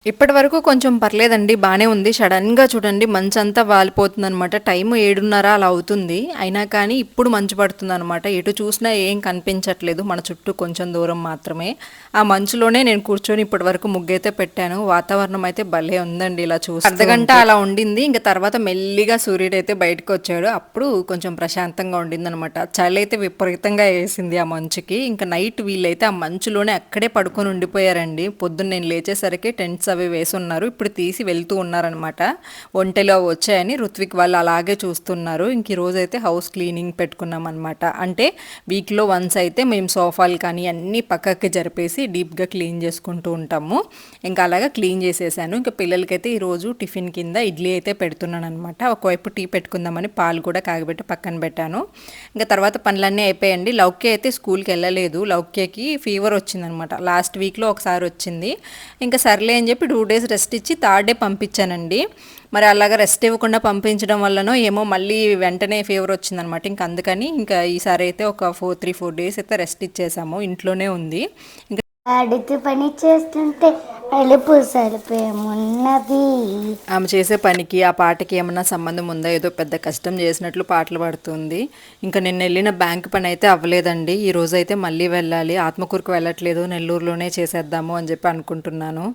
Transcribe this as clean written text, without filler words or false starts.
ఇప్పటి వరకు కొంచెం పర్లేదండి. బానే ఉంది. సడెన్‌గా చూడండి మంచంతా వాలిపోతుందనమాట. టైము 7:30 అలా అవుతుంది. అయినా కానీ ఇప్పుడు మంచు పడుతుందనమాట. ఎటు చూసినా ఏం కనిపించట్లేదు. మన చుట్టూ కొంచెం దూరం మాత్రమే. ఆ మంచులోనే నేను కూర్చొని ఇప్పటి వరకు ముగ్గైతే పెట్టాను. వాతావరణం అయితే భలే ఉందండి ఇలా చూస్తూ అర్ధగంట అలా ఉండింది. ఇంక తర్వాత మెల్లిగా సూర్యుడైతే బయటకొచ్చాడు. అప్పుడు కొంచెం ప్రశాంతంగా ఉండిందనమాట. చలైతే విపరీతంగా ఏసింది ఆ మంచుకి. ఇంక నైట్ వీళ్ళైతే ఆ మంచులోనే అక్కడే పడుకొని ఉండిపోయారండి. పొద్దున్న నేను లేచేసరికి టెంట్స్ అవి వేసున్నారు. ఇప్పుడు తీసి వెళ్తూ ఉన్నారనమాట. ఒంటెలు అవి వచ్చాయని రుత్విక్ వాళ్ళు అలాగే చూస్తున్నారు. ఇంక ఈరోజైతే హౌస్ క్లీనింగ్ పెట్టుకున్నామన్నమాట. అంటే వీక్లో వన్స్ అయితే మేము సోఫాలు కానీ అన్నీ పక్కకి జరిపేసి డీప్గా క్లీన్ చేసుకుంటూ ఉంటాము. ఇంకా అలాగా క్లీన్ చేసేసాను. ఇంకా పిల్లలకైతే ఈరోజు టిఫిన్ కింద ఇడ్లీ అయితే పెడుతున్నాను అనమాట. ఒకవైపు టీ పెట్టుకుందామని పాలు కూడా కాగబెట్టి పక్కన పెట్టాను. ఇంకా తర్వాత పనులన్నీ అయిపోయాయండి. లౌక్య అయితే స్కూల్కి వెళ్ళలేదు. లౌక్యకి ఫీవర్ వచ్చిందనమాట. లాస్ట్ వీక్లో ఒకసారి వచ్చింది. ఇంకా సర్లే అని చెప్పి 2 డేస్ రెస్ట్ ఇచ్చి థర్డ్ డే పంపించానండి. మరి అలాగా రెస్ట్ ఇవ్వకుండా పంపించడం వల్లనో ఏమో మళ్ళీ వెంటనే ఫీవర్ వచ్చిందనమాట. ఇంక అందుకని ఇంకా ఈసారి అయితే ఒక 3-4 డేస్ అయితే రెస్ట్ ఇచ్చేసాము. ఇంట్లోనే ఉంది. ఇంకా అడిగి పని చేస్తుంటే అలుపు సరిపోయేమున్నది. ఆమె చేసే పనికి ఆ పాటకి ఏమన్నా సంబంధం ఉందా? ఏదో పెద్ద కష్టం చేసినట్లు పాటలు పాడుతుంది. ఇంకా నిన్న వెళ్ళిన బ్యాంక్ పని అయితే అవ్వలేదండి. ఈ రోజు అయితే మళ్ళీ వెళ్ళాలి. ఆత్మకూరుకు వెళ్ళట్లేదు, నెల్లూరులోనే చేసేద్దాము అని చెప్పి అనుకుంటున్నాను.